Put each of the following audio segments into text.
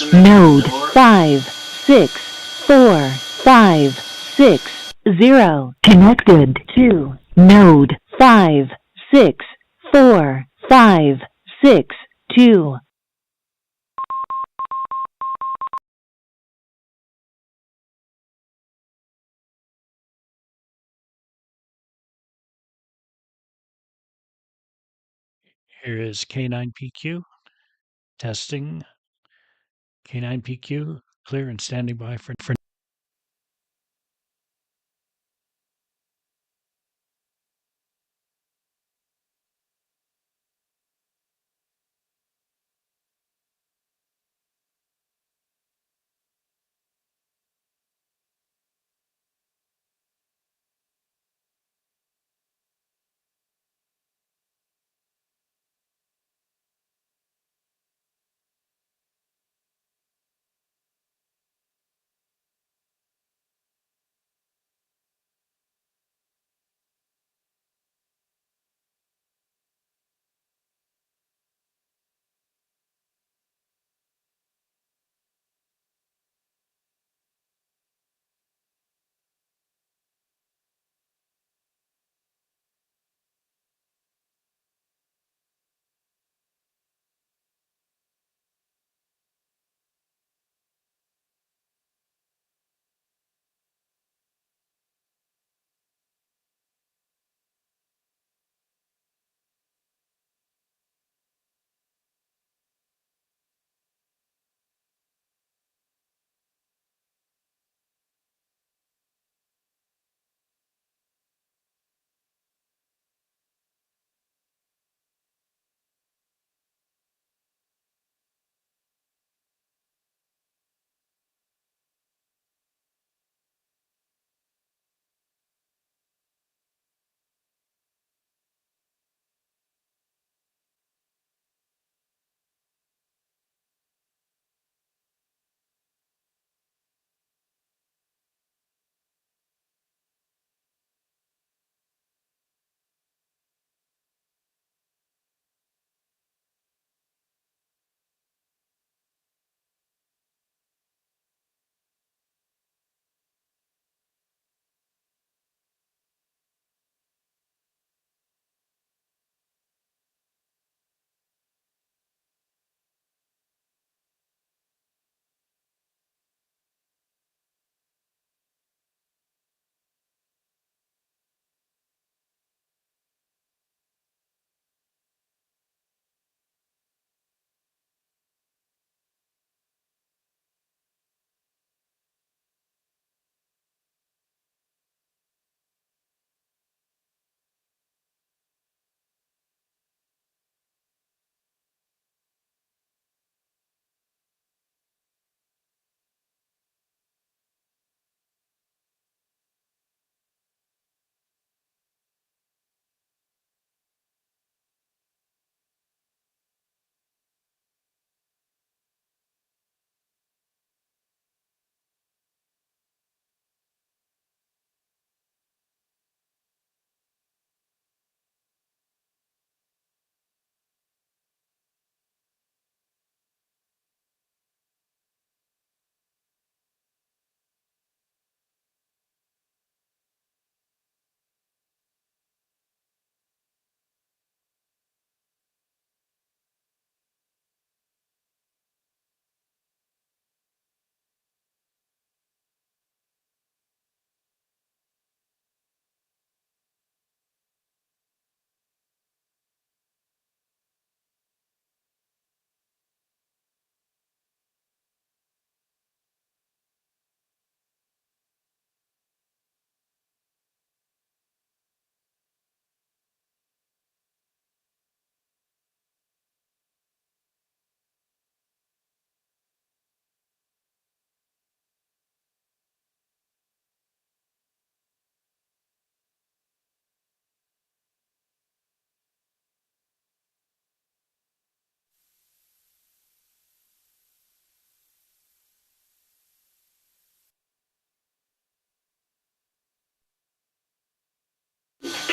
Node 564560 connected to Node 564562. Here is K9PQ testing. K9PQ clear and standing by for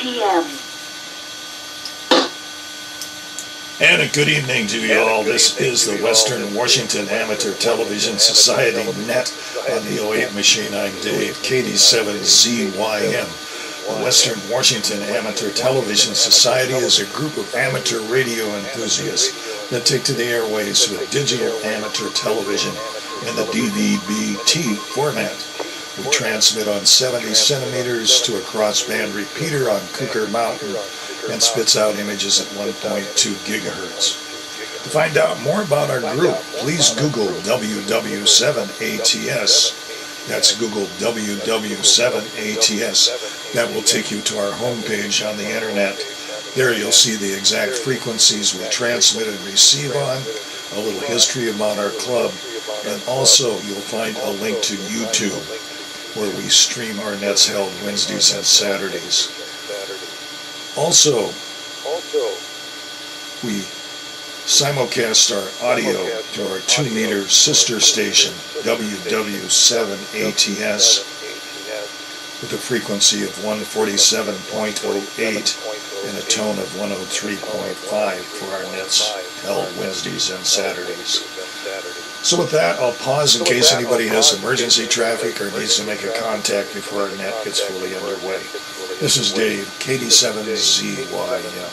PM. And a good evening to you all. This is the Western Washington Amateur Television Society Net on the '08 machine. I'm Dave, KD7ZYM. The Western Washington Amateur Television Society is a group of amateur radio enthusiasts that take to the airways with digital amateur television in the DVB-T format. We transmit on 70 centimeters to a crossband repeater on Cooker Mountain and spits out images at 1.2 gigahertz. To find out more about our group, please Google WW7ATS. That's Google WW7ATS. That will take you to our homepage on the internet. There you'll see the exact frequencies we transmit and receive on, a little history about our club, and also you'll find a link to YouTube, where we stream our nets held Wednesdays and Saturdays. Also, we simulcast our audio to our 2-meter sister station, WW7ATS, with a frequency of 147.08 and a tone of 103.5 for our nets held Wednesdays and Saturdays. So with that, I'll pause in case anybody has emergency traffic or needs to make a contact before our net gets fully underway. This is Dave, KD7ZYM.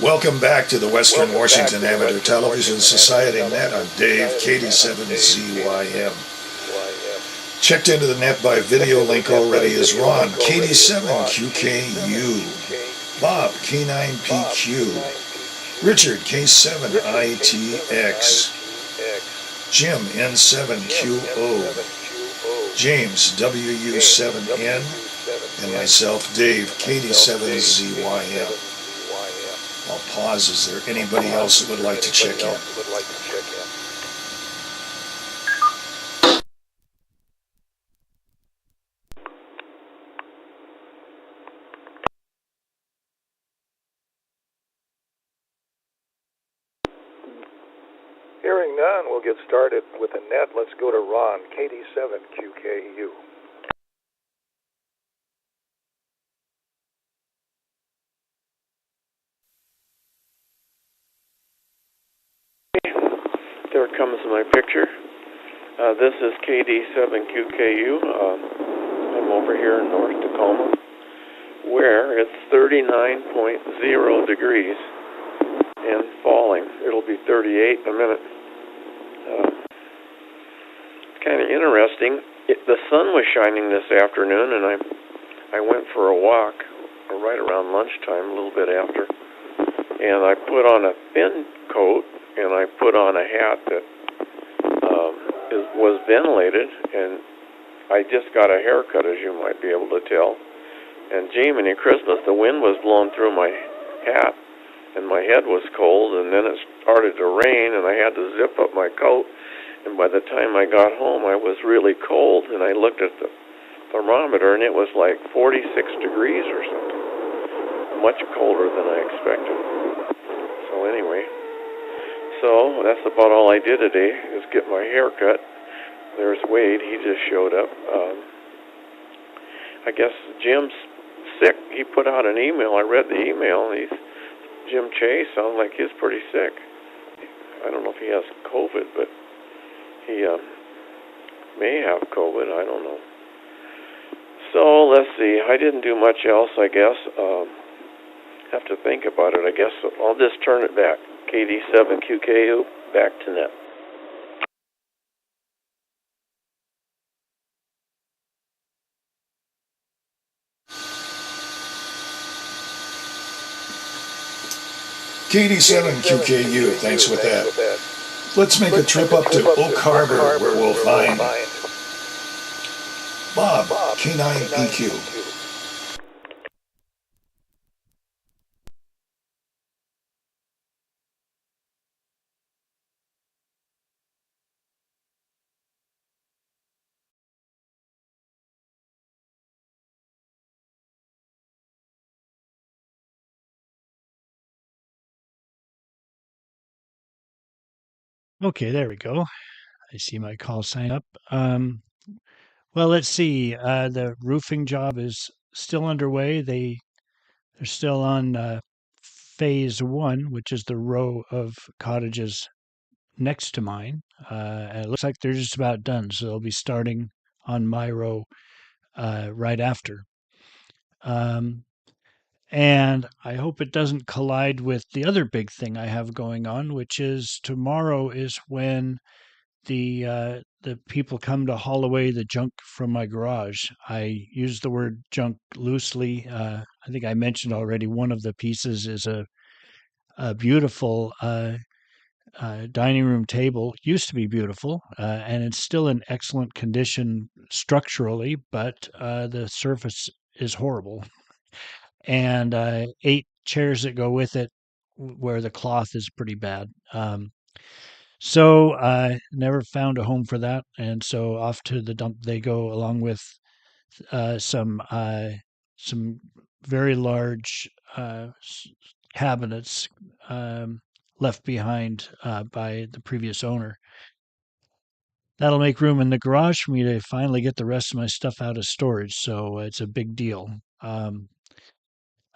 Welcome back to the Western Washington Amateur Television Society Net. I'm Dave, KD7ZYM. Checked into the net by video link already is Ron, KD7QKU, Bob, K9PQ, Richard, K7ITX, Jim, N7QO, James, WU7N, and myself, Dave, KD7ZYM. I'll pause. Is there anybody else that would like to check in? Hearing none, we'll get started with the net. Let's go to Ron, KD7QKU. There comes my picture. This is KD7QKU. I'm over here in North Tacoma, where it's 39.0 degrees and falling. It'll be 38 in a minute. It's kind of interesting. The sun was shining this afternoon, and I went for a walk right around lunchtime, a little bit after, and I put on a thin coat, and I put on a hat that was ventilated, and I just got a haircut, as you might be able to tell. And Jiminy Christmas, the wind was blowing through my hat, and my head was cold, and then it started to rain, and I had to zip up my coat, and by the time I got home, I was really cold, and I looked at the thermometer, and it was like 46 degrees or something, much colder than I expected. So anyway, so that's about all I did today, is get my hair cut. There's Wade, he just showed up. I guess Jim's sick. He put out an email. I read the email. Jim Chase sounds like he's pretty sick. I don't know if he has COVID, but he may have COVID. I don't know. So let's see. I didn't do much else, I guess. Have to think about it, I guess. So I'll just turn it back. KD7QKU, back to net. KD7QKU, thanks with that. Let's make a trip up to Oak Harbor, where we'll find Bob, K9PQ. Okay, there we go. I see my call sign up. Well, let's see. The roofing job is still underway. They're still on phase one, which is the row of cottages next to mine. And it looks like they're just about done, so they'll be starting on my row right after. And I hope it doesn't collide with the other big thing I have going on, which is tomorrow is when the people come to haul away the junk from my garage. I use the word junk loosely. I think I mentioned already one of the pieces is a beautiful dining room table. Used to be beautiful, and it's still in excellent condition structurally, but the surface is horrible. And 8 chairs that go with it, where the cloth is pretty bad. So I never found a home for that, and so off to the dump they go, along with uh, some uh, some very large cabinets um, left behind by the previous owner. That'll make room in the garage for me to finally get the rest of my stuff out of storage. So it's a big deal.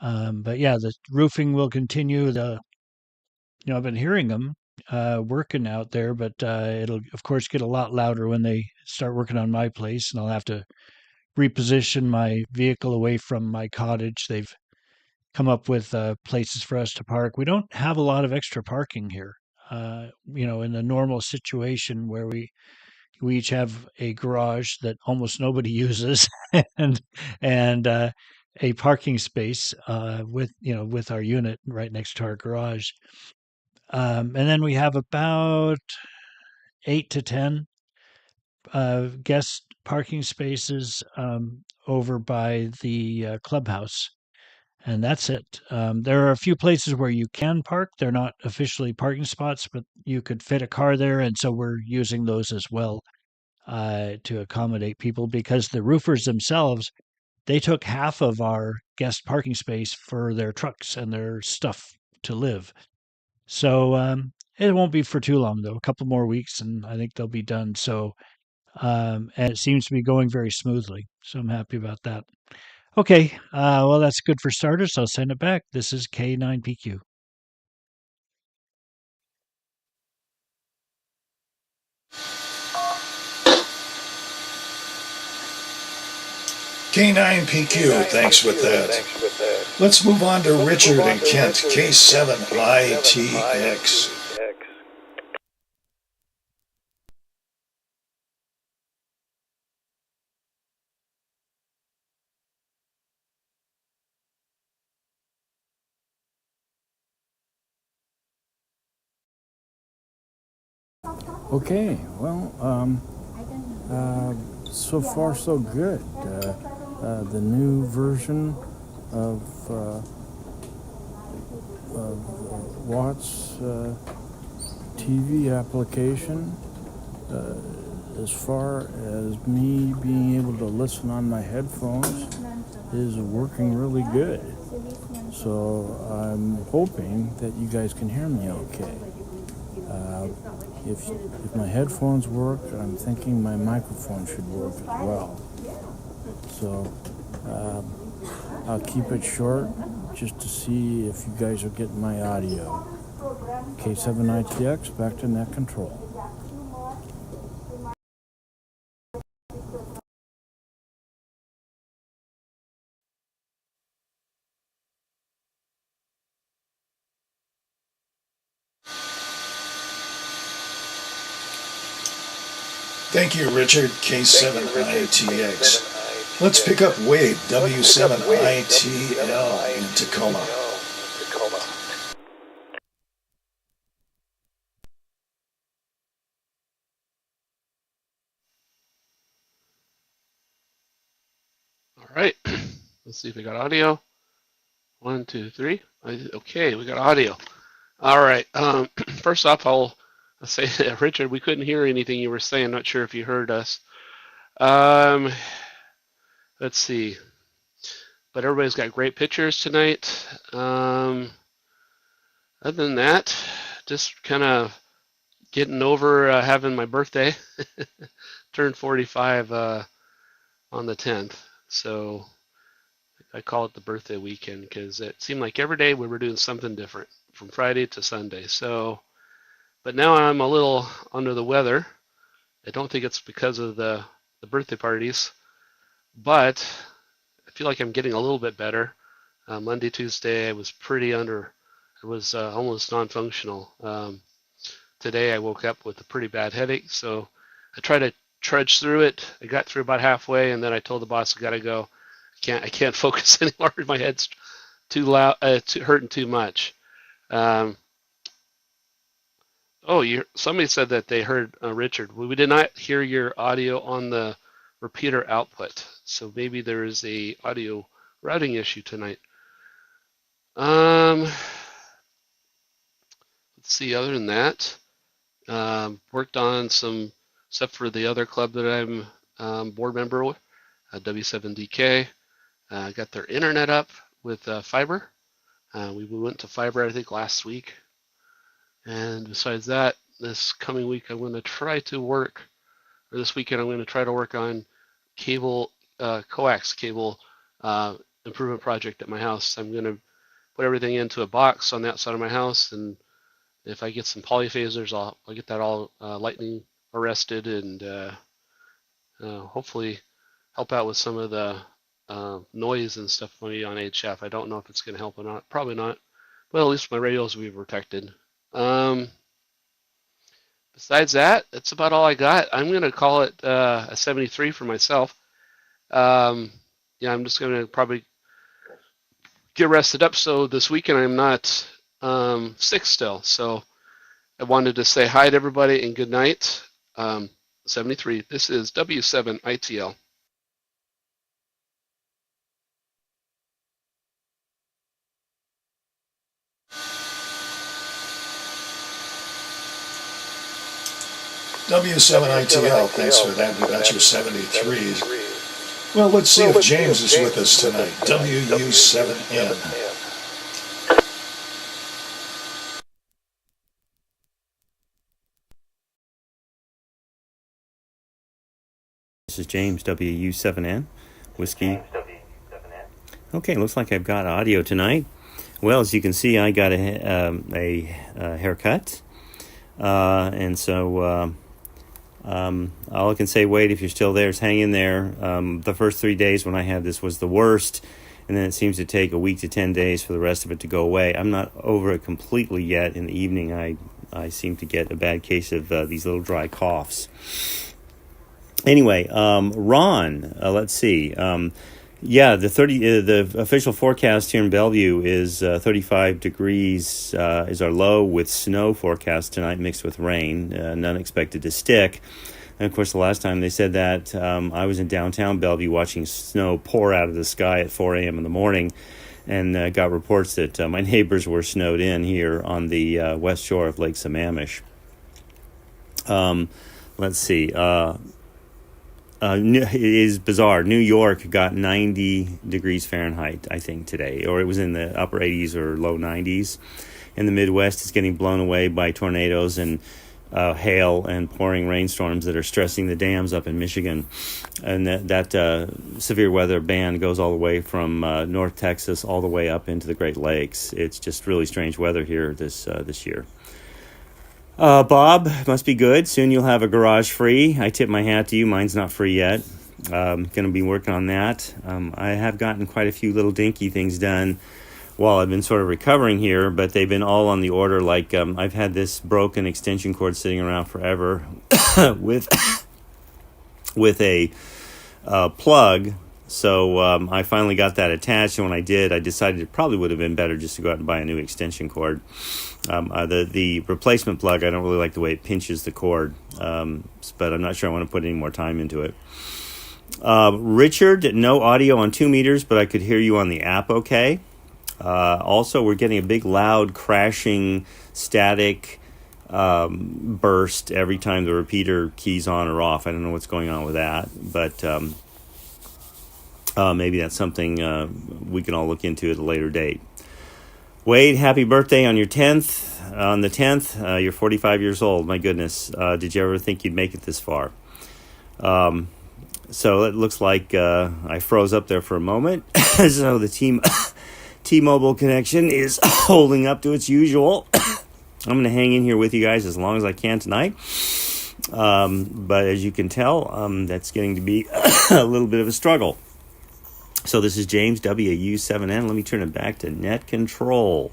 But yeah, the roofing will continue. I've been hearing them working out there, but it'll of course get a lot louder when they start working on my place, and I'll have to reposition my vehicle away from my cottage. They've come up with places for us to park. We don't have a lot of extra parking here. In a normal situation where we each have a garage that almost nobody uses, and and a parking space with our unit right next to our garage. And then we have about 8 to 10 guest parking spaces over by the clubhouse. And that's it. There are a few places where you can park. They're not officially parking spots, but you could fit a car there. And so we're using those as well to accommodate people, because the roofers themselves, they took half of our guest parking space for their trucks and their stuff to live. So it won't be for too long, though. A couple more weeks, and I think they'll be done. So, and it seems to be going very smoothly. So I'm happy about that. Okay, well, that's good for starters. I'll send it back. This is K9PQ. K9PQ, thanks with that. Let's move on to Richard and Kent, K7ITX. Okay, well, so far so good. The new version of Watt's TV application, as far as me being able to listen on my headphones, is working really good. So I'm hoping that you guys can hear me okay. If my headphones work, I'm thinking my microphone should work as well. So I'll keep it short just to see if you guys are getting my audio. K7ITX, back to net control. Thank you, Richard, K7ITX. Let's pick up Wade, W7ITL in Tacoma. All right, let's see if we got audio. 1, 2, 3. Okay, we got audio. All right. First off, I'll say that, Richard, we couldn't hear anything you were saying. Not sure if you heard us. Let's see. But everybody's got great pictures tonight. Other than that, just kind of getting over having my birthday. Turned 45 on the 10th. So I call it the birthday weekend because it seemed like every day we were doing something different from Friday to Sunday. So, but now I'm a little under the weather. I don't think it's because of the birthday parties, but I feel like I'm getting a little bit better. Monday, Tuesday, I was almost non-functional. Today I woke up with a pretty bad headache, so I tried to trudge through it. I got through about halfway, and then I told the boss I gotta go. I can't focus anymore. My head's too loud, hurting too much. Somebody said that they heard Richard. We did not hear your audio on the repeater output, so maybe there is a audio routing issue tonight. Let's see. Other than that, worked on some stuff for the other club that I'm board member with, W7DK. Got their internet up with fiber. We went to fiber, I think, last week. And besides that, this coming week, I'm going to try to work, or this weekend, I'm going to try to work on cable, coax cable improvement project at my house. I'm going to put everything into a box on the outside of my house, and if I get some polyphasers, I'll get that all lightning arrested and hopefully help out with some of the noise and stuff for me on HF. I don't know if it's going to help or not. Probably not. Well, at least my radios will be protected. Besides that, that's about all I got. I'm going to call it a 73 for myself. I'm just going to probably get rested up so this weekend I'm not sick still. So I wanted to say hi to everybody and good night. 73. This is W7ITL. W7ITL, thanks for that. We got your 73s. Well, let's see if James is with us tonight. WU7N. This is James, WU7N, Whiskey. Okay, looks like I've got audio tonight. Well, as you can see, I got a haircut. And so all I can say, Wade, if you're still there, is hang in there. The first 3 days when I had this was the worst, and then it seems to take a week to 10 days for the rest of it to go away. I'm not over it completely yet. In the evening, I seem to get a bad case of these little dry coughs. Anyway, Ron, let's see. The official forecast here in Bellevue is 35 degrees is our low, with snow forecast tonight mixed with rain. None expected to stick. And of course, the last time they said that, I was in downtown Bellevue watching snow pour out of the sky at 4 a.m. in the morning, and got reports that my neighbors were snowed in here on the west shore of Lake Sammamish. Let's see. It is bizarre. New York got 90 degrees Fahrenheit, I think, today, or it was in the upper 80s or low 90s. And the Midwest is getting blown away by tornadoes and hail and pouring rainstorms that are stressing the dams up in Michigan. And that severe weather band goes all the way from North Texas all the way up into the Great Lakes. It's just really strange weather here this year. Bob, must be good. Soon you'll have a garage free. I tip my hat to you. Mine's not free yet. Going to be working on that. I have gotten quite a few little dinky things done while I've been sort of recovering here, but they've been all on the order. Like I've had this broken extension cord sitting around forever with a plug. So I finally got that attached, and when I did, I decided it probably would have been better just to go out and buy a new extension cord. The replacement plug, I don't really like the way it pinches the cord, but I'm not sure I want to put any more time into it. Richard, no audio on 2 meters, but I could hear you on the app okay. Also, we're getting a big, loud, crashing, static burst every time the repeater key's on or off. I don't know what's going on with that, but maybe that's something we can all look into at a later date. Wade, happy birthday on your 10th. On the 10th, you're 45 years old. My goodness. Did you ever think you'd make it this far? So it looks like I froze up there for a moment. So the T-Mobile connection is holding up to its usual. I'm going to hang in here with you guys as long as I can tonight. But as you can tell, that's getting to be a little bit of a struggle. So this is James, WAU7N. Let me turn it back to net control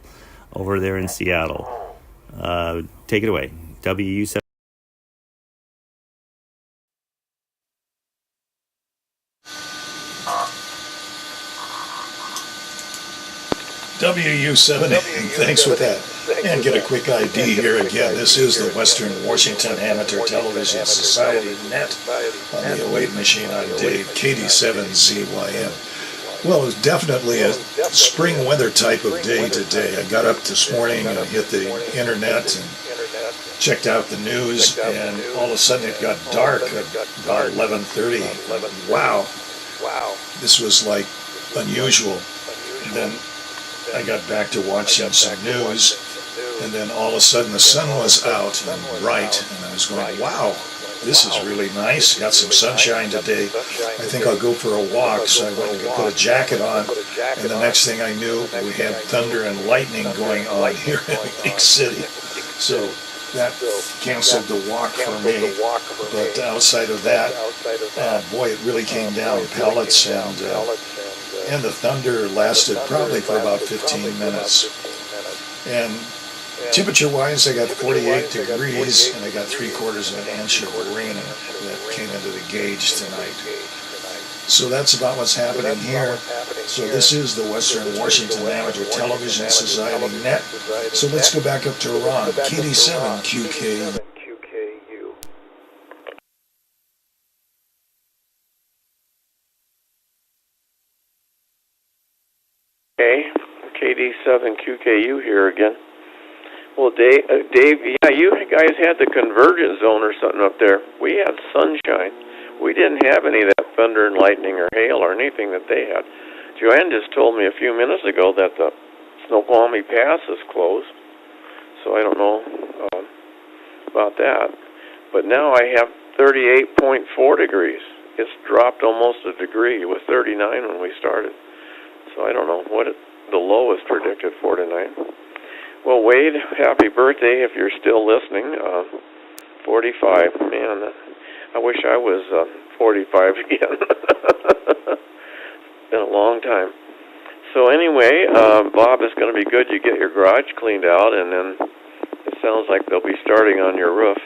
over there in Seattle. Take it away, WAU7N. WU7, thanks for that. And get a quick ID here again. This is the Western Washington Amateur Television Society Net on the 08 machine. I'm Dave, KD7ZYM. Well, it was definitely a spring weather type of day today. I got up this morning and hit the internet and checked out the news, and all of a sudden it got dark at about 11:30. Wow. This was like unusual. And then I got back to watching some news, and then all of a sudden the sun was out and bright, and I was going, wow, this is really nice. Got some sunshine today. I think I'll go for a walk. So I went and put a jacket on, and the next thing I knew, we had thunder and lightning going on here in Lake City. So that canceled the walk for me. But outside of that, boy, it really came down. Pellets and the thunder lasted probably for about 15 minutes. And temperature-wise, I got 48 degrees, and I got 3/4 of an inch of rain that came into the gauge tonight. So that's about what's happening here. So this is the Western Washington Amateur Television Society Net. So let's go back up to Ron, KD7QK. Okay, KD7QKU here again. Well, Dave, yeah, you guys had the convergence zone or something up there. We had sunshine. We didn't have any of that thunder and lightning or hail or anything that they had. Joanne just told me a few minutes ago that the Snoqualmie Pass is closed, so I don't know about that. But now I have 38.4 degrees. It's dropped almost a degree. It was 39 when we started. So I don't know what the low is predicted for tonight. Well, Wade, happy birthday if you're still listening. 45. Man, I wish I was 45 again. It's been a long time. So anyway, Bob, it's going to be good you get your garage cleaned out, and then it sounds like they'll be starting on your roof.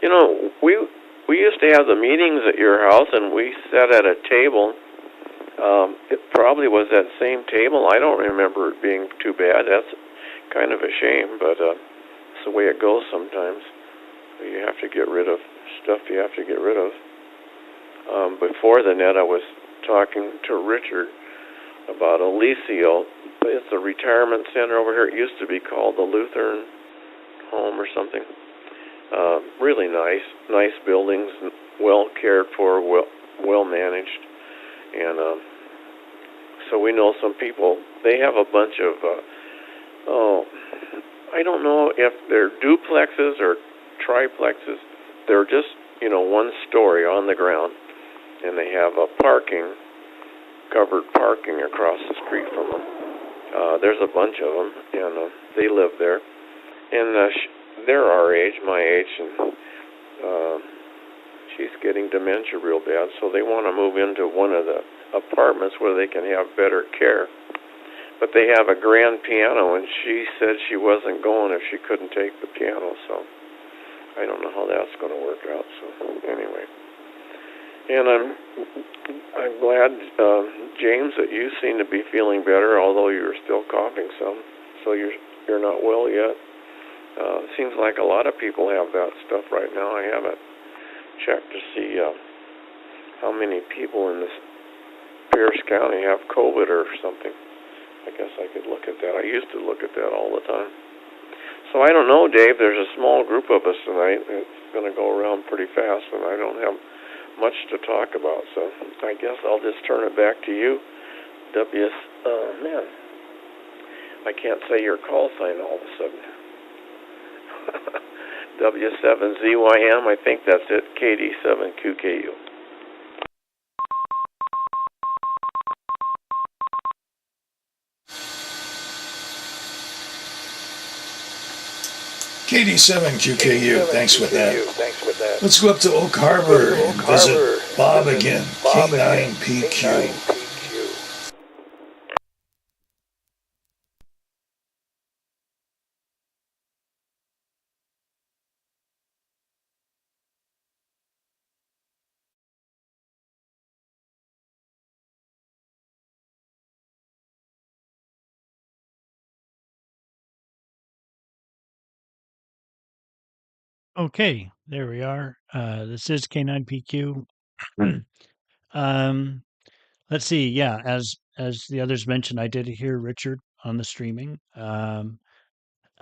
You know, we used to have the meetings at your house, and we sat at a table. It probably was that same table. I don't remember it being too bad. That's kind of a shame, but it's the way it goes sometimes. You have to get rid of stuff you have to get rid of. Before the net, I was talking to Richard about Alicio. It's a retirement center over here. It used to be called the Lutheran Home or something. Really nice buildings, well cared for, well managed. And so we know some people. They have a bunch of, I don't know if they're duplexes or triplexes. They're just, one story on the ground. And they have a covered parking across the street from them. There's a bunch of them, and they live there. And they're our age, my age, and she's getting dementia real bad, so they want to move into one of the apartments where they can have better care. But they have a grand piano, and she said she wasn't going if she couldn't take the piano, so I don't know how that's going to work out. So anyway, and I'm glad, James, that you seem to be feeling better, although you're still coughing some. So you're not well yet. It seems like a lot of people have that stuff right now. I haven't checked to see how many people in this Pierce County have COVID or something. I guess I could look at that. I used to look at that all the time. So I don't know, Dave. There's a small group of us tonight. It's going to go around pretty fast, and I don't have much to talk about. So I guess I'll just turn it back to you. Man, I can't say your call sign all of a sudden. W7ZYM, I think that's it, KD7QKU. KD7QKU, thanks with that. Let's go up to Oak Harbor and visit Bob again, K9PQ. Okay, there we are. This is K9PQ. um, let's see. Yeah, as the others mentioned, I did hear Richard on the streaming.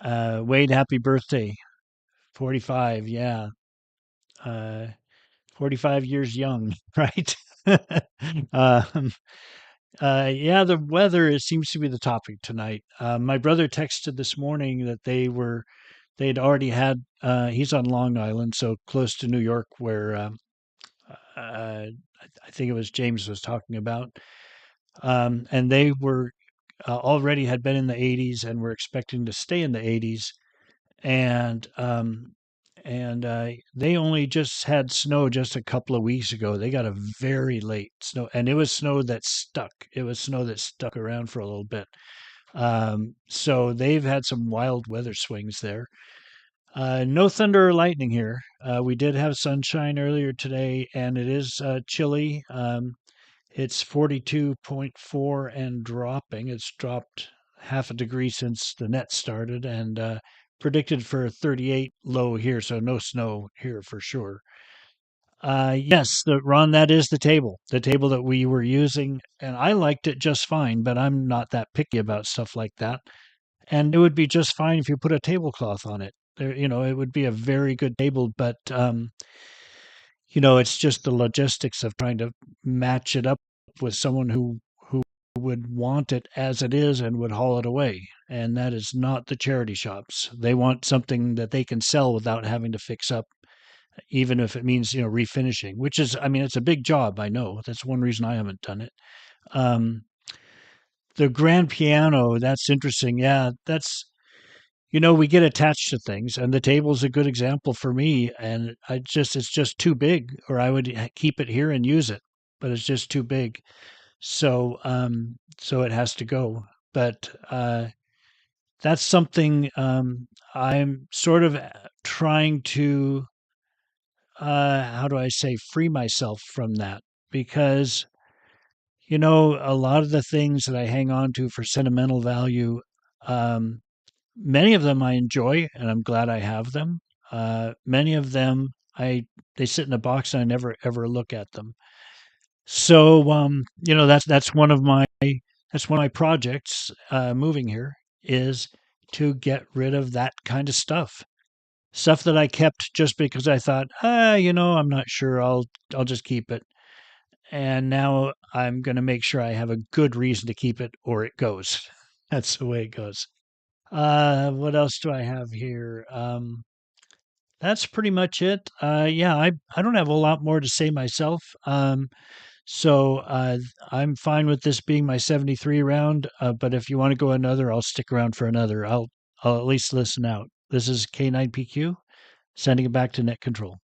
Wade, happy birthday, 45. Yeah, uh, 45 years young, right? um, yeah, the weather it seems to be the topic tonight. My brother texted this morning that they'd already had. He's on Long Island, so close to New York, where I think it was James was talking about, and they were already had been in the 80s and were expecting to stay in the 80s, and they only just had snow just a couple of weeks ago. They got a very late snow, and it was snow that stuck. It was snow that stuck around for a little bit. So they've had some wild weather swings there. No thunder or lightning here. We did have sunshine earlier today, and it is chilly. It's 42.4 and dropping. It's dropped half a degree since the net started, and predicted for 38 low here, so no snow here for sure. Yes, Ron, that is the table that we were using, and I liked it just fine, but I'm not that picky about stuff like that. And it would be just fine if you put a tablecloth on it. There, it would be a very good table, but it's just the logistics of trying to match it up with someone who would want it as it is and would haul it away. And that is not the charity shops. They want something that they can sell without having to fix up, even if it means, refinishing, which is, I mean, it's a big job. I know that's one reason I haven't done it. Um, the grand piano, that's interesting. Yeah, we get attached to things, and the table's a good example for me. And it's just too big, or I would keep it here and use it, but it's just too big. So it has to go. But that's something I'm sort of trying to, how do I say, free myself from that because a lot of the things that I hang on to for sentimental value. Um, Many of them I enjoy, and I'm glad I have them. Many of them they sit in a box and I never ever look at them. So that's one of my projects moving here is to get rid of that kind of stuff. Stuff that I kept just because I thought, I'm not sure. I'll just keep it. And now I'm going to make sure I have a good reason to keep it, or it goes. That's the way it goes. What else do I have here? That's pretty much it. Yeah, I don't have a lot more to say myself. So I'm fine with this being my 73 round. But if you want to go another, I'll stick around for another. I'll at least listen out. This is K9PQ sending it back to net control.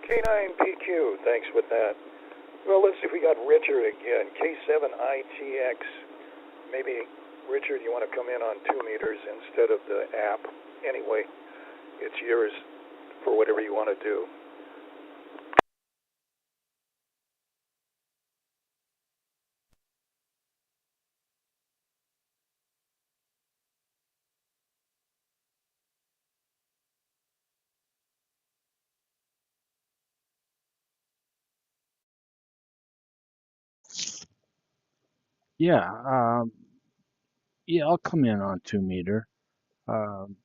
K9PQ, thanks with that. Well, let's see if we got Richard again. K7ITX. Maybe, Richard, you want to come in on 2 meters instead of the app. Anyway, it's yours for whatever you want to do. Yeah, yeah, I'll come in on 2 meter. Um,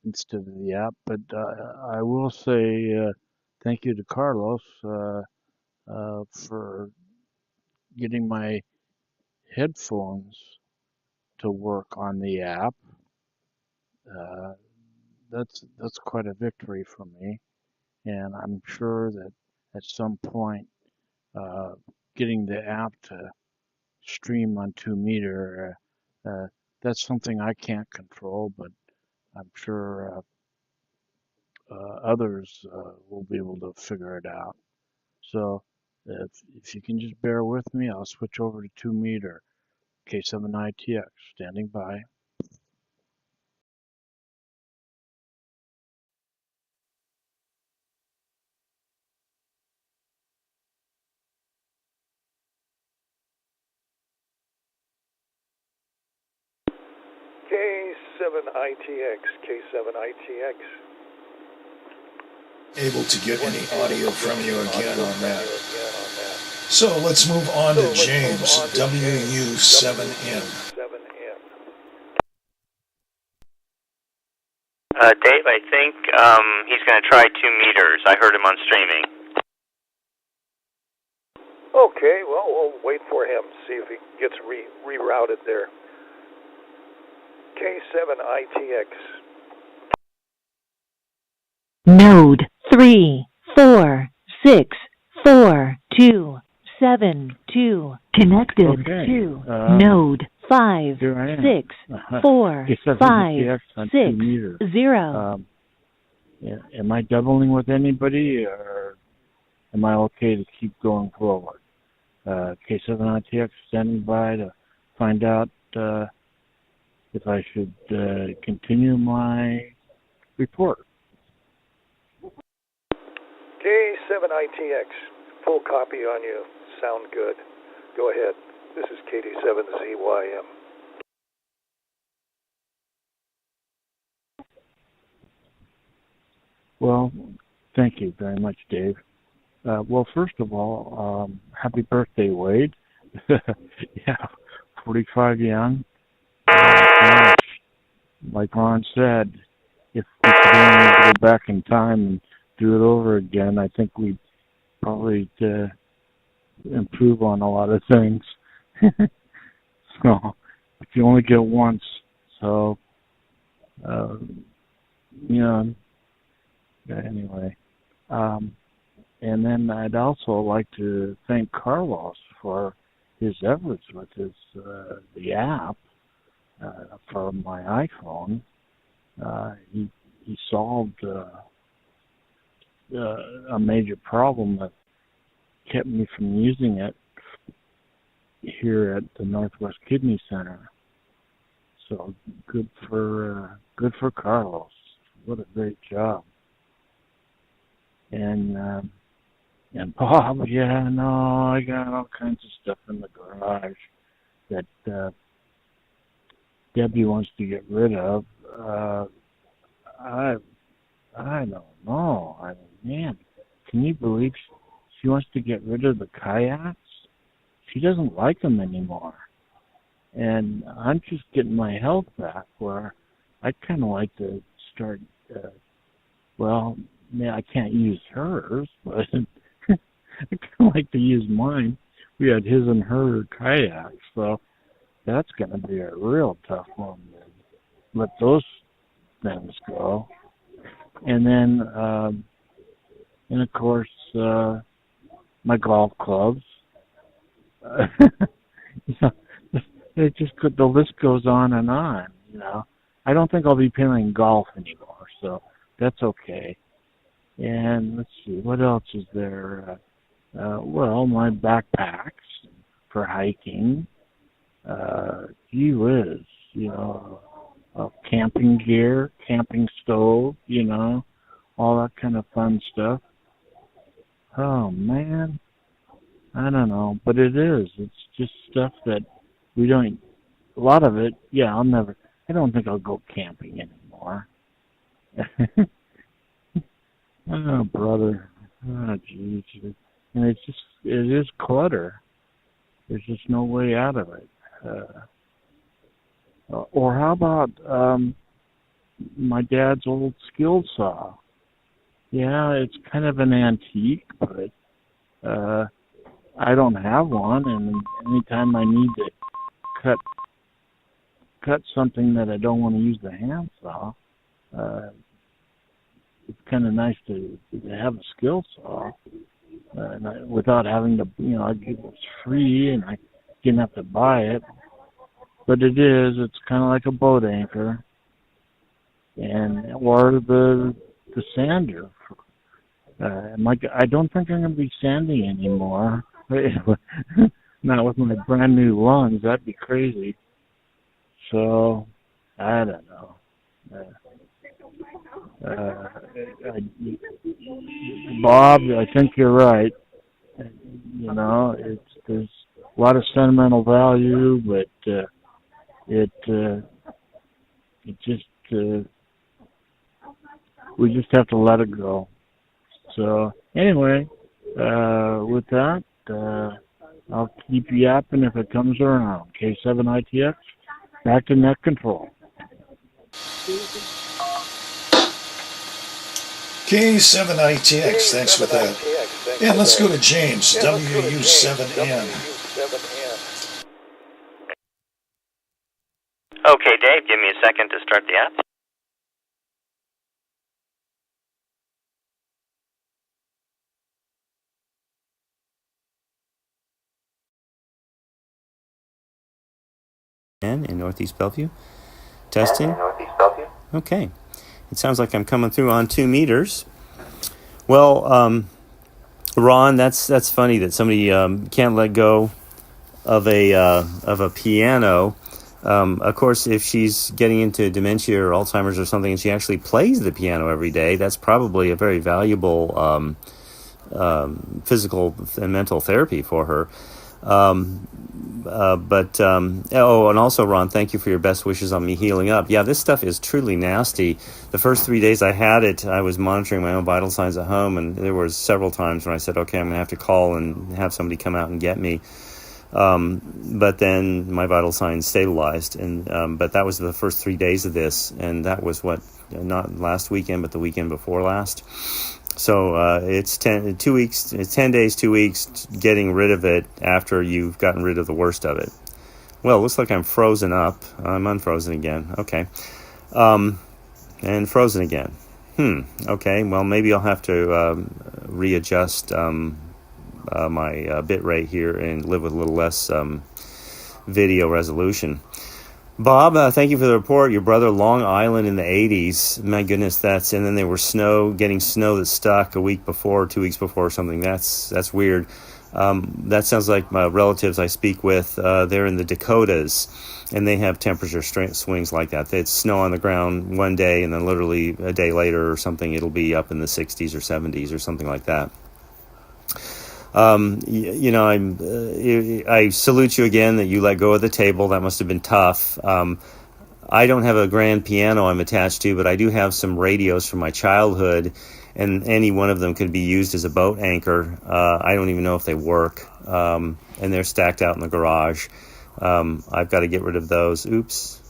instead of the app. But I will say thank you to Carlos for getting my headphones to work on the app. That's quite a victory for me, and I'm sure that at some point getting the app to stream on 2 meter, that's something I can't control, but I'm sure others will be able to figure it out. So if you can just bear with me, I'll switch over to 2 meter. K7ITX, standing by. K7ITX, K7ITX. Able to get any audio from you again on that. So let's move on to James, WU7N. Dave, I think he's going to try 2 meters. I heard him on streaming. Okay, well, we'll wait for him, see if he gets rerouted there. K7ITX. Node 3, 4, 6, 4, 2, 7, 2. Connected Okay. to node 5, Here I am. 6, 4, K7 5, TX on 6, 2 meters. 0. Yeah, am I doubling with anybody, or am I okay to keep going forward? K7ITX standing by to find out if I should continue my report. K7ITX, full copy on you. Sound good. Go ahead. This is KD7ZYM. Well, thank you very much, Dave. Well, first of all, happy birthday, Wade. Yeah, 45 young. Gosh, like Ron said, if we could only go back in time and do it over again, I think we'd probably improve on a lot of things. So, but you only get once. So, anyway. And then I'd also like to thank Carlos for his efforts with the app for my iPhone. He solved a major problem that kept me from using it here at the Northwest Kidney Center. So good for Carlos. What a great job. And Bob, yeah, no, I got all kinds of stuff in the garage that Debbie wants to get rid of. I don't know. I mean, man, can you believe she wants to get rid of the kayaks? She doesn't like them anymore. And I'm just getting my health back where I'd kind of like to start, well, I can't use hers, but I kind of like to use mine. We had his and her kayaks, so that's going to be a real tough one to let those things go. And then, and of course, my golf clubs. It just the list goes on and on. I don't think I'll be playing golf anymore, so that's okay. And let's see, what else is there? Well, my backpacks for hiking. Gee whiz, camping gear, camping stove, all that kind of fun stuff. Oh, man. I don't know, but it is. It's just stuff that we don't, a lot of it, yeah, I don't think I'll go camping anymore. Oh, brother. Oh, geez. And it is clutter. There's just no way out of it. Or how about my dad's old skill saw. Yeah, it's kind of an antique, but I don't have one, and anytime I need to cut something that I don't want to use the handsaw, it's kind of nice to have a skill saw, without having to, it was free and I didn't have to buy it. But it's kind of like a boat anchor, or the sander. I don't think I'm going to be sanding anymore. Not with my brand new lungs. That'd be crazy. So, I don't know. Bob, I think you're right. There's a lot of sentimental value, but we just have to let it go. So anyway, with that, I'll keep yapping if it comes around. K7ITX, back to net control. K7ITX, thanks for that. And let's go to James, WU7N. Okay, Dave, give me a second to start the app. In Northeast Bellevue. Testing. Okay. It sounds like I'm coming through on 2 meters. Well, Ron, that's funny that somebody can't let go of a piano. Of course, if she's getting into dementia or Alzheimer's or something, and she actually plays the piano every day, that's probably a very valuable physical and mental therapy for her. And also, Ron, thank you for your best wishes on me healing up. Yeah, this stuff is truly nasty. The first 3 days I had it, I was monitoring my own vital signs at home, and there were several times when I said, okay, I'm going to have to call and have somebody come out and get me. But then my vital signs stabilized, but that was the first 3 days of this, and that was not last weekend, but the weekend before last. So it's 10 days, 2 weeks getting rid of it after you've gotten rid of the worst of it. Well, it looks like I'm frozen up. I'm unfrozen again. Okay. And frozen again. Okay. Well, maybe I'll have to readjust my bit rate here and live with a little less video resolution. Bob, thank you for the report. Your brother, Long Island in the 80s. My goodness, and then there were getting snow that stuck a week before, 2 weeks before or something. That's weird. That sounds like my relatives I speak with. They're in the Dakotas, and they have temperature swings like that. It's snow on the ground one day, and then literally a day later or something, it'll be up in the 60s or 70s or something like that. I salute you again that you let go of the table. That must have been tough. I don't have a grand piano I'm attached to, but I do have some radios from my childhood, and any one of them could be used as a boat anchor. I don't even know if they work, and they're stacked out in the garage. I've got to get rid of those. Oops.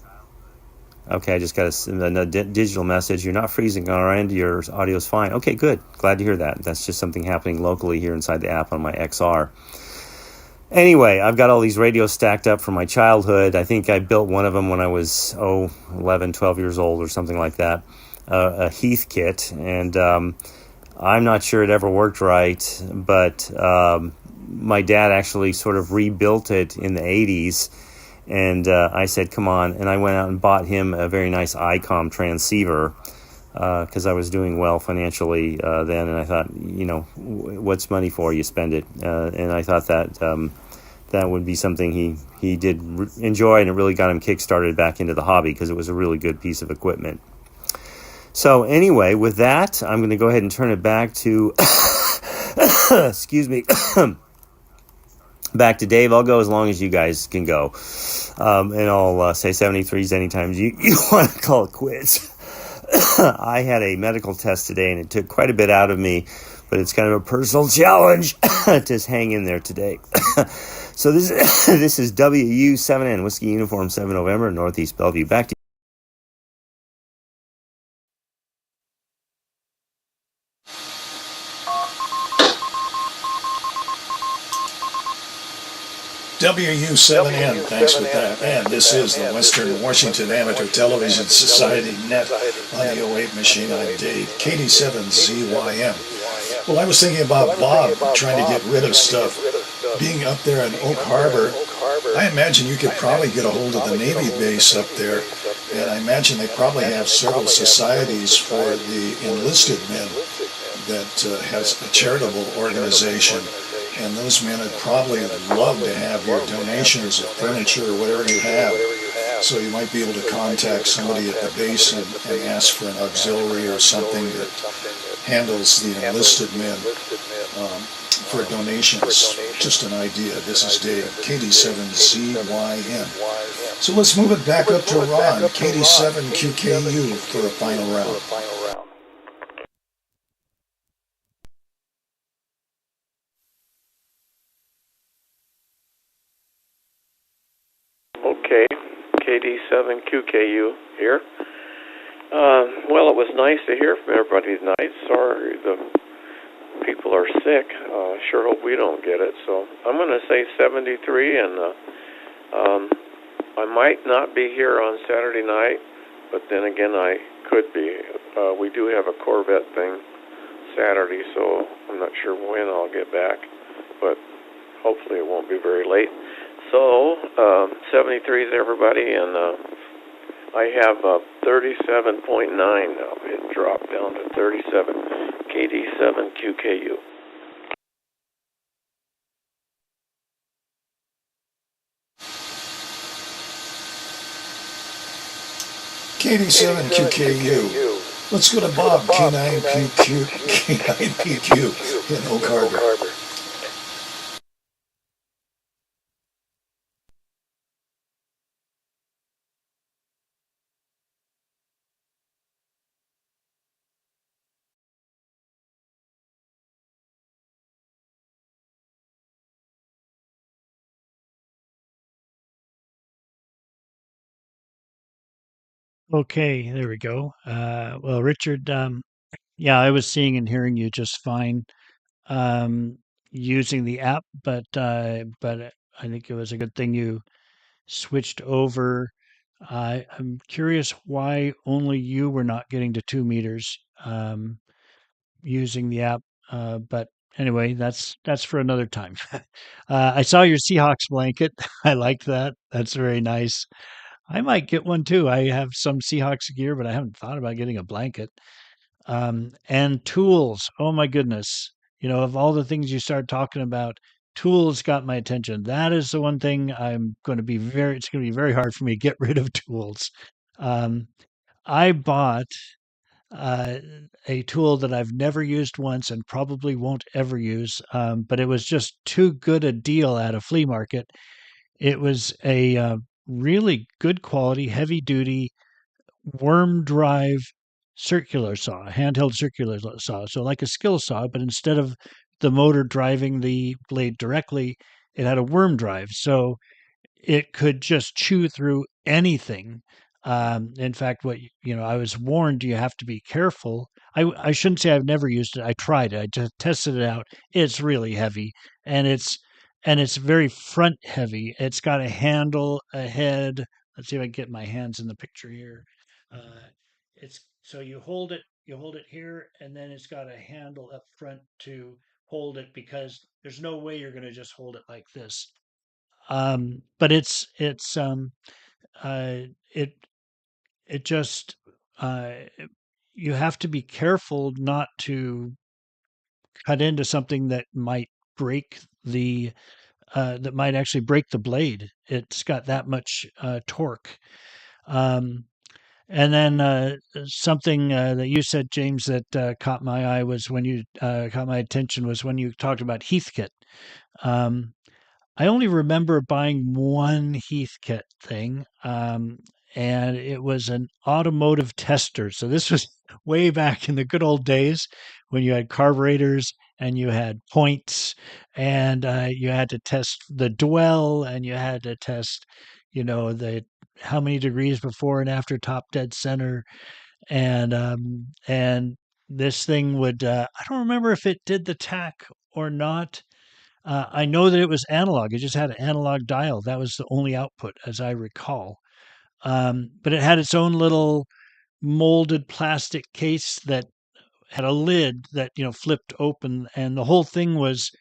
Okay, I just got a digital message. You're not freezing on our end. Your audio's fine. Okay, good. Glad to hear that. That's just something happening locally here inside the app on my XR. Anyway, I've got all these radios stacked up from my childhood. I think I built one of them when I was, 11, 12 years old or something like that, a Heath kit. And I'm not sure it ever worked right, but my dad actually sort of rebuilt it in the 80s. And I said, come on. And I went out and bought him a very nice ICOM transceiver because I was doing well financially then. And I thought, what's money for? You spend it. And I thought that that would be something he did enjoy, and it really got him kick-started back into the hobby because it was a really good piece of equipment. So anyway, with that, I'm going to go ahead and turn it back to, excuse me, back to Dave. I'll go as long as you guys can go. And I'll say 73s anytime you want to call it quits. I had a medical test today, and it took quite a bit out of me, but it's kind of a personal challenge to hang in there today. So this is WU7N, Whiskey Uniform 7 November, Northeast Bellevue. Back to WU7N, thanks with that. And this is the Western Washington Amateur Television Society Net on the '08 machine. I'm Dave, KD7ZYM. Well, I was thinking about Bob trying to get rid of stuff. Being up there in Oak Harbor, I imagine you could probably get a hold of the Navy base up there, and I imagine they probably have several societies for the enlisted men that has a charitable organization, and those men would probably love to have your donations of furniture or whatever you have. So you might be able to contact somebody at the base and ask for an auxiliary or something that handles the enlisted men for donations. Just an idea. This is Dave, KD7ZYM. So let's move it back up to Ron, KD7QKU for a final round. Okay, KD7QKU here. Well, it was nice to hear from everybody tonight. Sorry the people are sick. Sure hope we don't get it. So I'm going to say 73, and I might not be here on Saturday night, but then again I could be. We do have a Corvette thing Saturday, so I'm not sure when I'll get back, but hopefully it won't be very late. So 73 is everybody, and I have 37.9 now. It dropped down to 37. KD7QKU. KD7QKU. Let's go to Bob, K9PQ in Oak Harbor. Okay, there we go. Well, Richard, yeah, I was seeing and hearing you just fine um, using the app, but I think it was a good thing you switched over. I'm curious why only you were not getting to 2 meters using the app. But anyway, that's for another time. I saw your Seahawks blanket. I liked that. That's very nice. I might get one too. I have some Seahawks gear, but I haven't thought about getting a blanket. And tools. Oh my goodness. You know, of all the things you start talking about, tools got my attention. That is the one thing it's going to be very hard for me to get rid of tools. Um, I bought uh, a tool that I've never used once and probably won't ever use, but it was just too good a deal at a flea market. It was a really good quality, heavy duty worm drive circular saw, handheld circular saw. So like a skill saw, but instead of the motor driving the blade directly, it had a worm drive. So it could just chew through anything. In fact, I was warned you have to be careful. I shouldn't say I've never used it. I tried it. I just tested it out. It's really heavy, and it's very front heavy. It's got a handle, a head. Let's see if I can get my hands in the picture here. It's so you hold it here, and then it's got a handle up front to hold it because there's no way you're going to just hold it like this. But uh, it it just uh, you have to be careful not to cut into something that might break that might actually break the blade. It's got that much torque. Um, and then something that you said, James, that caught my eye was when you caught my attention was when you talked about Heathkit. Um, I only remember buying one Heathkit thing, and it was an automotive tester. So this was way back in the good old days when you had carburetors and you had points, and you had to test the dwell, and you had to test, the how many degrees before and after top dead center, and this thing would I don't remember if it did the tack or not, I know that it was analog. It just had an analog dial. That was the only output, as I recall. But it had its own little molded plastic case that had a lid that flipped open, and the whole thing was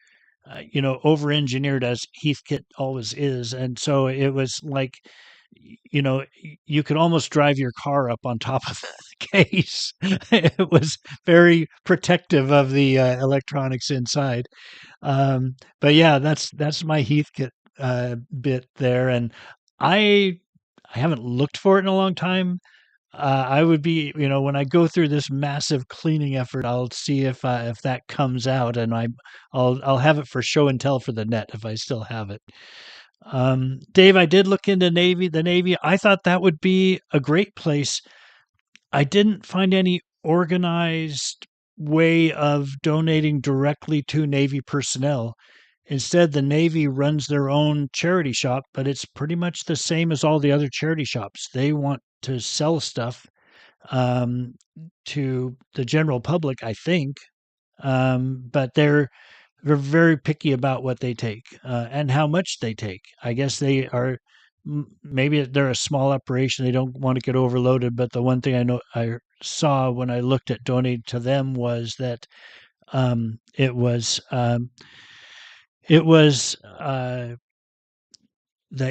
over engineered, as Heathkit always is. And so it was like, you could almost drive your car up on top of the case. It was very protective of the electronics inside. But yeah, that's my Heathkit bit there. And I I haven't looked for it in a long time. I would be, when I go through this massive cleaning effort, I'll see if that comes out, and I'll have it for show and tell for the net if I still have it. Dave, I did look into the Navy. I thought that would be a great place. I didn't find any organized way of donating directly to Navy personnel. Instead, the Navy runs their own charity shop, but it's pretty much the same as all the other charity shops. They want to sell stuff um, to the general public, I think, but they're very picky about what they take and how much they take. I guess they are maybe they're a small operation. They don't want to get overloaded. But the one thing I saw when I looked at donating to them was that um, it was um, it was that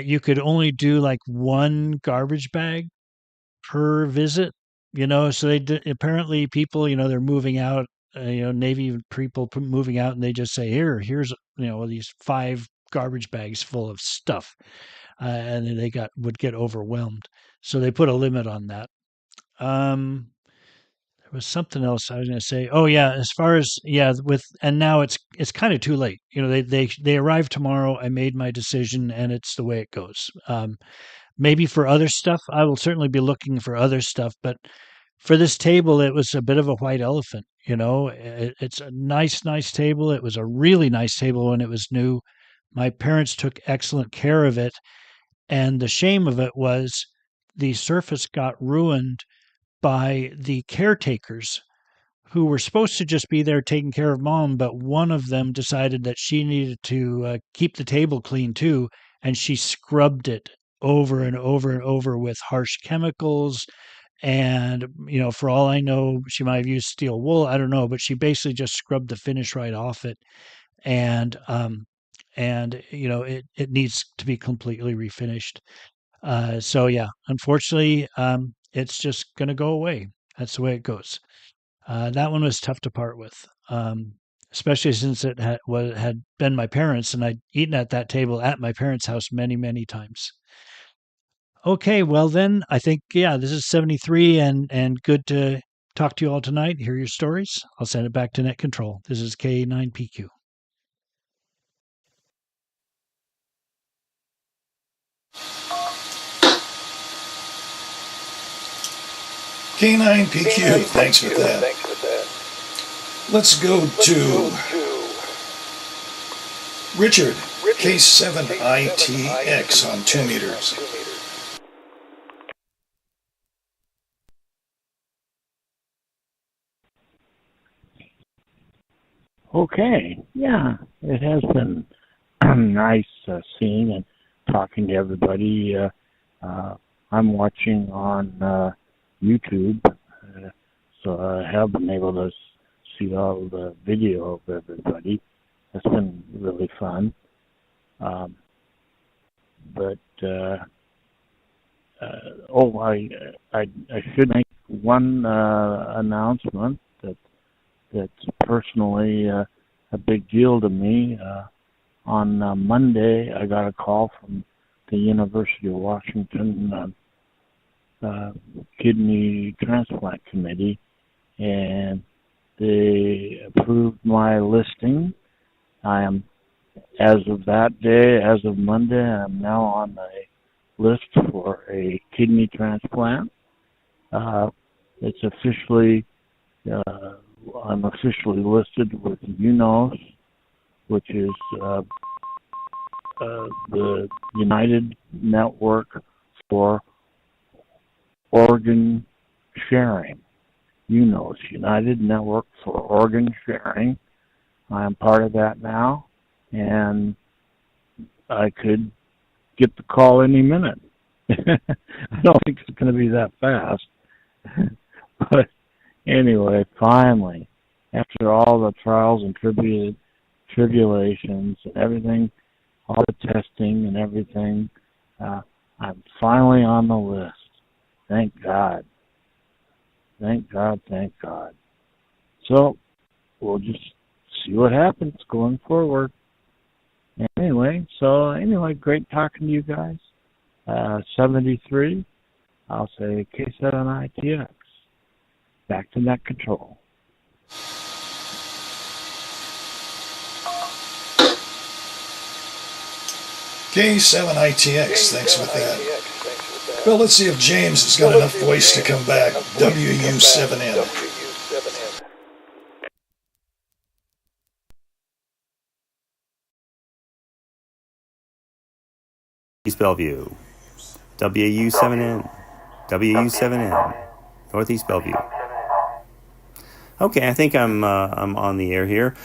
you could only do like one garbage bag per visit. So apparently people, they're moving out. Navy people moving out, and they just say, here's these 5 garbage bags full of stuff, and then would get overwhelmed. So they put a limit on that. There was something else I was going to say. Oh yeah, as far as and now it's kind of too late. They arrive tomorrow. I made my decision, and it's the way it goes. Maybe for other stuff, I will certainly be looking for other stuff, but for this table, it was a bit of a white elephant. It's a nice table. It was a really nice table when it was new. My parents took excellent care of it, and the shame of it was the surface got ruined by the caretakers who were supposed to just be there taking care of mom, but one of them decided that she needed to keep the table clean too, and she scrubbed it over and over and over with harsh chemicals. And for all I know, she might have used steel wool. I don't know, but she basically just scrubbed the finish right off it, and it needs to be completely refinished. So yeah, unfortunately, it's just going to go away. That's the way it goes. That one was tough to part with, especially since it had been my parents, and I'd eaten at that table at my parents' house many, many times. Okay, well then, I think this is 73, and good to talk to you all tonight. Hear your stories. I'll send it back to Net Control. This is K9PQ. K9PQ, thanks for that. Let's go to Richard, K7ITX on 2 meters. Okay, yeah, it has been nice seeing and talking to everybody. I'm watching on YouTube, so I have been able to see all the video of everybody. It's been really fun. I should make one announcement that's personally a big deal to me. On Monday, I got a call from the University of Washington Kidney Transplant Committee, and they approved my listing. I am, as of that day, as of Monday, I'm now on a list for a kidney transplant. It's officially, I'm officially listed with UNOS, which is the United Network for Organ Sharing. UNOS, United Network for Organ Sharing. I am part of that now, and I could get the call any minute. I don't think it's going to be that fast. But anyway, finally, after all the trials and tribulations and everything, all the testing and everything, I'm finally on the list. Thank God. Thank God, thank God. So, we'll just see what happens going forward. Anyway, great talking to you guys. 73, I'll say K7ITX. Back to net control. K7ITX, thanks with that. Well, let's see if James has got enough voice to come back. WU7N. East Bellevue, WU7N, WU7N, Northeast Bellevue. Okay, I think I'm on the air here.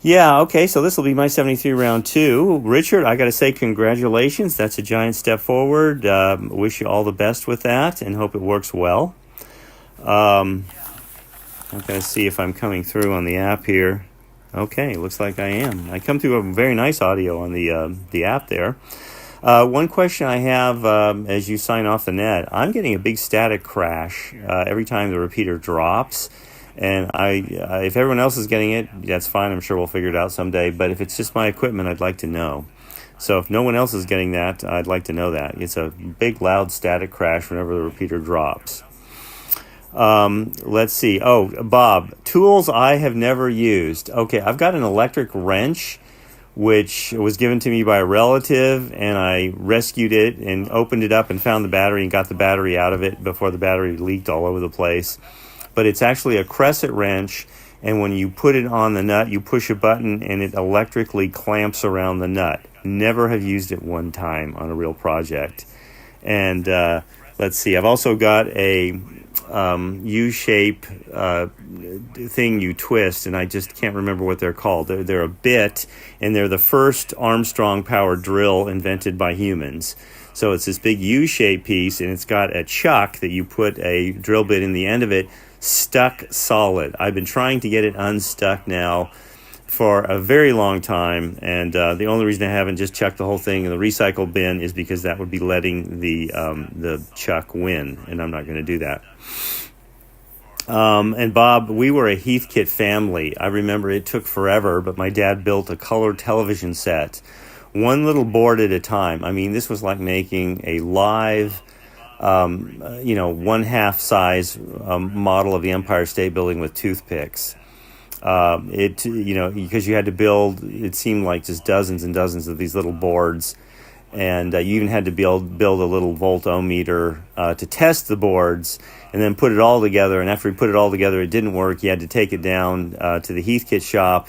Yeah, okay, so this will be my 73 round 2. Richard, I got to say congratulations. That's a giant step forward. Wish you all the best with that and hope it works well. I'm going to see if I'm coming through on the app here. Okay, looks like I am. I come through a very nice audio on the app there. One question I have as you sign off the net, I'm getting a big static crash every time the repeater drops. And if everyone else is getting it, that's fine. I'm sure we'll figure it out someday. But if it's just my equipment, I'd like to know. So if no one else is getting that, I'd like to know that. It's a big, loud static crash whenever the repeater drops. Let's see. Oh, Bob, tools I have never used. Okay, I've got an electric wrench, which was given to me by a relative, and I rescued it and opened it up and found the battery and got the battery out of it before the battery leaked all over the place. But it's actually a crescent wrench, and when you put it on the nut, you push a button, and it electrically clamps around the nut. Never have used it one time on a real project. And let's see, I've also got a U-shape thing you twist, and I just can't remember what they're called. They're a bit, and they're the first Armstrong-powered drill invented by humans. So it's this big U-shaped piece, and it's got a chuck that you put a drill bit in the end of it, stuck solid. I've been trying to get it unstuck now for a very long time, and the only reason I haven't just chucked the whole thing in the recycle bin is because that would be letting the chuck win, and I'm not going to do that. And Bob, we were a Heathkit family. I remember it took forever, but my dad built a color television set, one little board at a time. I mean, this was like making a live, 1/2 size model of the Empire State Building with toothpicks. Because you had to build, it seemed like just dozens and dozens of these little boards, and you even had to build a little voltometer to test the boards, and then put it all together. And after we put it all together, it didn't work. You had to take it down to the Heathkit shop,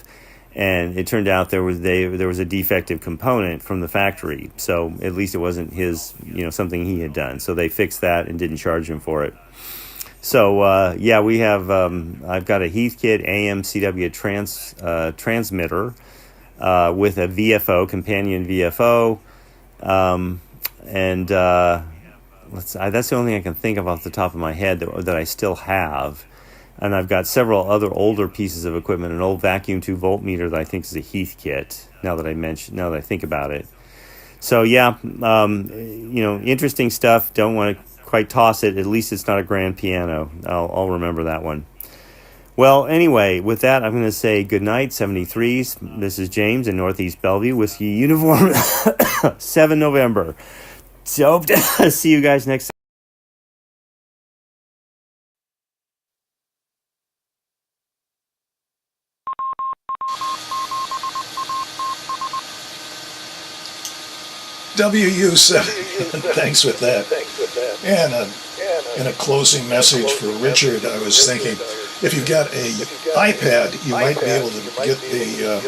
and it turned out there was a defective component from the factory. So at least it wasn't his, something he had done. So they fixed that and didn't charge him for it. So we have. I've got a Heathkit AM/CW transmitter with a VFO, companion VFO, that's the only thing I can think of off the top of my head that I still have. And I've got several other older pieces of equipment, an old vacuum 2 voltmeter that I think is a Heathkit. Now that I think about it. So interesting stuff. Don't want to quite toss it. At least it's not a grand piano. I'll remember that one. Well, anyway, with that, I'm going to say good night, 73s. This is James in Northeast Bellevue, Whiskey Uniform 7 November. So see you guys next time. WU7, thanks with that. And in a closing message for Richard, I was thinking, if you've got an iPad, you might be able to get the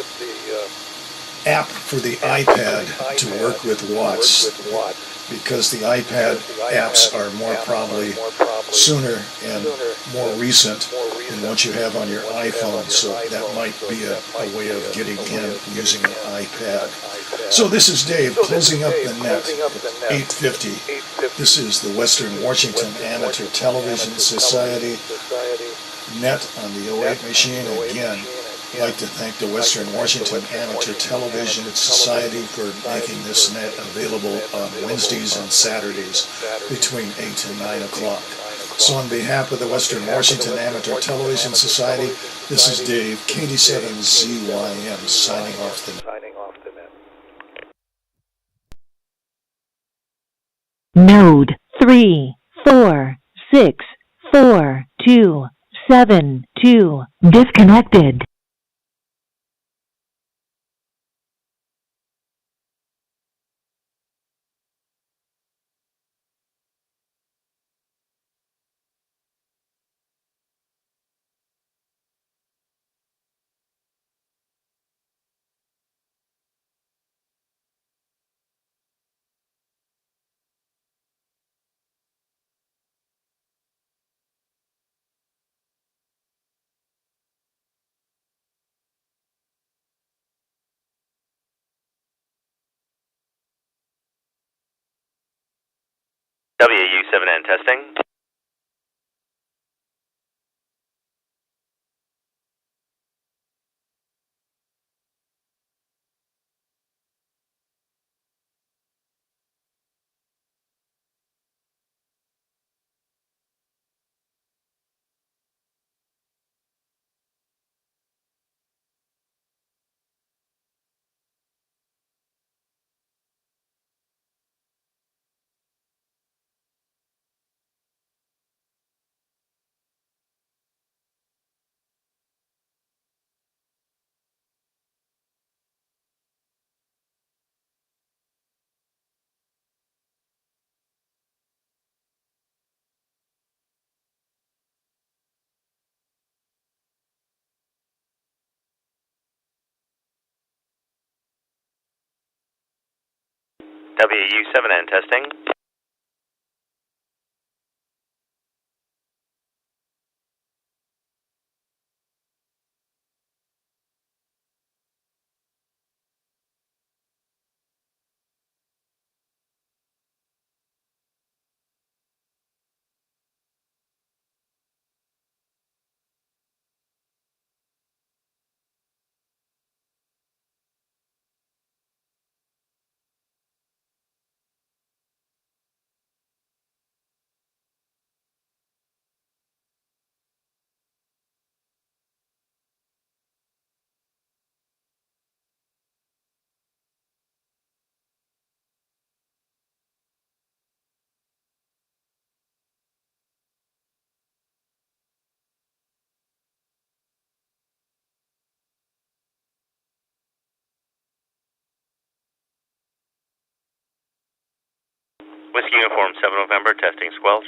app for the iPad to work with watts. because the iPad apps are more probably sooner and more recent than what you have on your iPhone, so that might be a way of getting in using an iPad. So this is Dave closing up the net at 8:50. This is the Western Washington Amateur Television Society net on the 08 machine. Again, I'd like to thank the Western Washington Amateur Television Society for making this net available on Wednesdays and Saturdays between 8 and 9 o'clock. So on behalf of the Western Washington Amateur Television Society, this is Dave, KD7ZYM, signing off the net. Node 3464272 disconnected. WU7N testing. WU7N testing. Whiskey Uniform 7 November testing squelch.